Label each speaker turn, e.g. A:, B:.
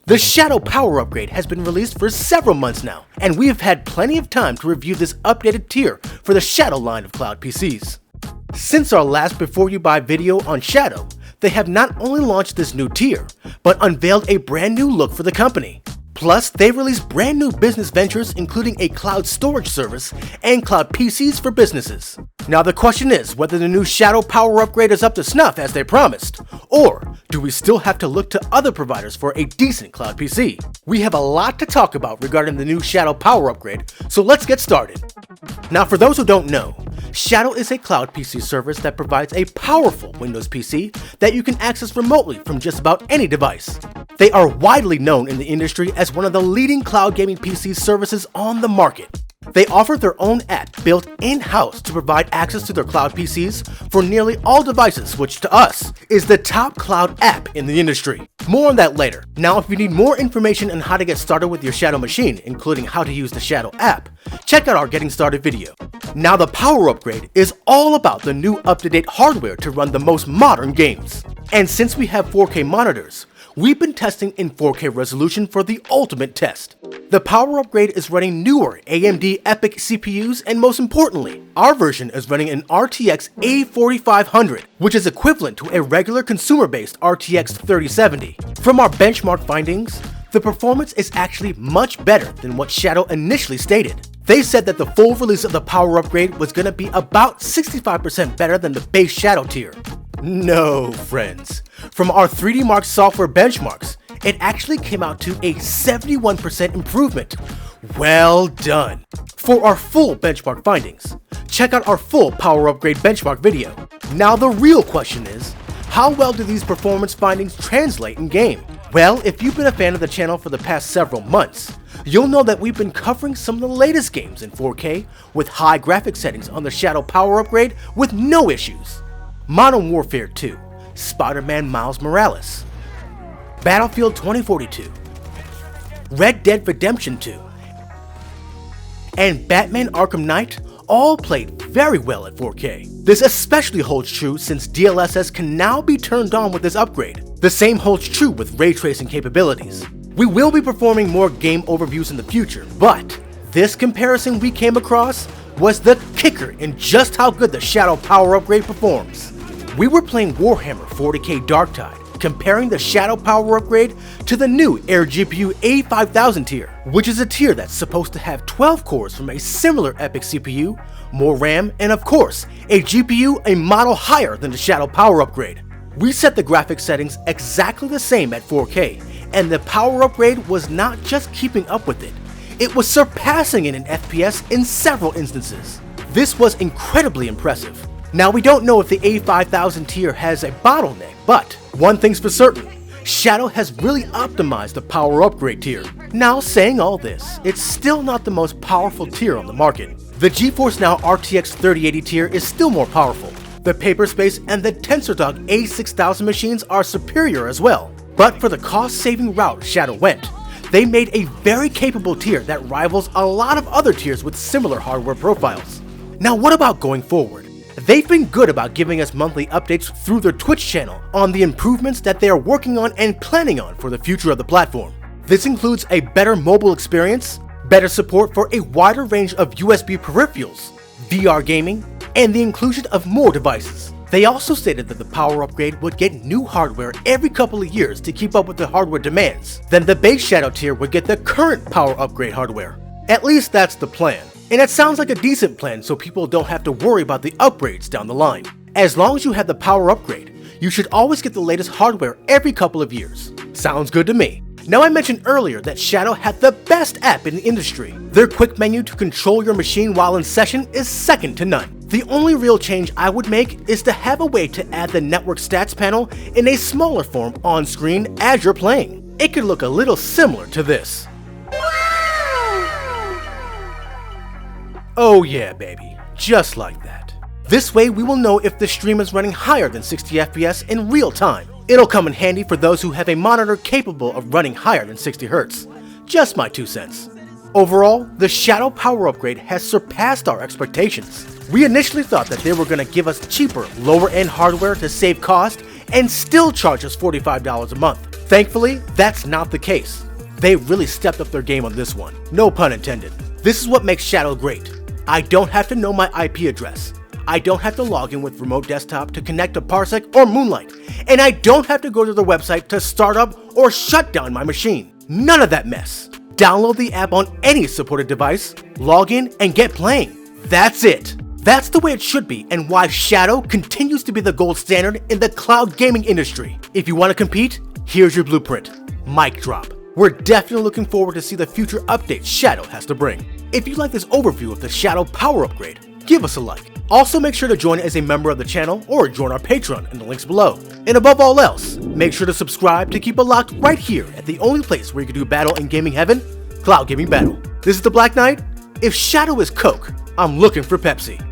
A: The Shadow Power Upgrade has been released for several months now, and we have had plenty of time to review this updated tier for the Shadow line of cloud PCs. Since our last Before You Buy video on Shadow, they have not only launched this new tier, but unveiled a brand new look for the company. Plus, they released brand new business ventures including a cloud storage service and cloud PCs for businesses. Now the question is whether the new Shadow Power Upgrade is up to snuff as they promised, or do we still have to look to other providers for a decent cloud PC? We have a lot to talk about regarding the new Shadow Power Upgrade, so let's get started. Now for those who don't know, Shadow is a cloud PC service that provides a powerful Windows PC that you can access remotely from just about any device. They are widely known in the industry as one of the leading cloud gaming PC services on the market. They offer their own app built in-house to provide access to their cloud PCs for nearly all devices, which to us is the top cloud app in the industry. More on that later. Now if you need more information on how to get started with your Shadow machine, including how to use the Shadow app, check out our Getting Started video. Now the Power Upgrade is all about the new up-to-date hardware to run the most modern games. And since we have 4K monitors, we've been testing in 4K resolution for the ultimate test. The Power Upgrade is running newer AMD EPYC CPUs, and most importantly, our version is running an RTX A4500, which is equivalent to a regular consumer-based RTX 3070. From our benchmark findings, the performance is actually much better than what Shadow initially stated. They said that the full release of the Power Upgrade was going to be about 65% better than the base Shadow tier. No, friends. From our 3D Mark software benchmarks, it actually came out to a 71% improvement. Well done. For our full benchmark findings, check out our full Power Upgrade benchmark video. Now the real question is, how well do these performance findings translate in game? Well, if you've been a fan of the channel for the past several months, you'll know that we've been covering some of the latest games in 4K with high graphic settings on the Shadow Power Upgrade with no issues. Modern Warfare 2, Spider-Man Miles Morales, Battlefield 2042, Red Dead Redemption 2, and Batman Arkham Knight all played very well at 4K. This especially holds true since DLSS can now be turned on with this upgrade. The same holds true with ray tracing capabilities. We will be performing more game overviews in the future, but this comparison we came across was the kicker in just how good the Shadow Power Upgrade performs. We were playing Warhammer 40k Darktide, comparing the Shadow Power Upgrade to the new Air GPU A5000 tier, which is a tier that's supposed to have 12 cores from a similar EPYC CPU, more RAM, and of course, a GPU a model higher than the Shadow Power Upgrade. We set the graphics settings exactly the same at 4K, and the Power Upgrade was not just keeping up with it, it was surpassing it in FPS in several instances. This was incredibly impressive. Now we don't know if the A5000 tier has a bottleneck, but one thing's for certain, Shadow has really optimized the Power Upgrade tier. Now saying all this, it's still not the most powerful tier on the market. The GeForce Now RTX 3080 tier is still more powerful. The Paperspace and the TensorDog A6000 machines are superior as well. But for the cost-saving route Shadow went, they made a very capable tier that rivals a lot of other tiers with similar hardware profiles. Now what about going forward? They've been good about giving us monthly updates through their Twitch channel on the improvements that they are working on and planning on for the future of the platform. This includes a better mobile experience, better support for a wider range of USB peripherals, VR gaming, and the inclusion of more devices. They also stated that the Power Upgrade would get new hardware every couple of years to keep up with the hardware demands. Then the base Shadow tier would get the current Power Upgrade hardware. At least that's the plan. And it sounds like a decent plan so people don't have to worry about the upgrades down the line. As long as you have the Power Upgrade, you should always get the latest hardware every couple of years. Sounds good to me. Now I mentioned earlier that Shadow had the best app in the industry. Their quick menu to control your machine while in session is second to none. The only real change I would make is to have a way to add the network stats panel in a smaller form on screen as you're playing. It could look a little similar to this. Oh yeah, baby, just like that. This way we will know if the stream is running higher than 60 FPS in real time. It'll come in handy for those who have a monitor capable of running higher than 60 Hz. Just my 2 cents. Overall, the Shadow Power Upgrade has surpassed our expectations. We initially thought that they were going to give us cheaper, lower-end hardware to save cost and still charge us $45 a month. Thankfully, that's not the case. They really stepped up their game on this one, no pun intended. This is what makes Shadow great. I don't have to know my IP address. I don't have to log in with remote desktop to connect to Parsec or Moonlight. And I don't have to go to their website to start up or shut down my machine. None of that mess. Download the app on any supported device, log in, and get playing. That's it. That's the way it should be, and why Shadow continues to be the gold standard in the cloud gaming industry. If you want to compete, here's your blueprint. Mic drop. We're definitely looking forward to see the future updates Shadow has to bring. If you like this overview of the Shadow power upgrade, give us a like. Also make sure to join as a member of the channel or join our Patreon in the links below. And above all else, make sure to subscribe to keep it locked right here at the only place where you can do battle in gaming heaven, Cloud Gaming Battle. This is the Black Knight. If Shadow is Coke, I'm looking for Pepsi.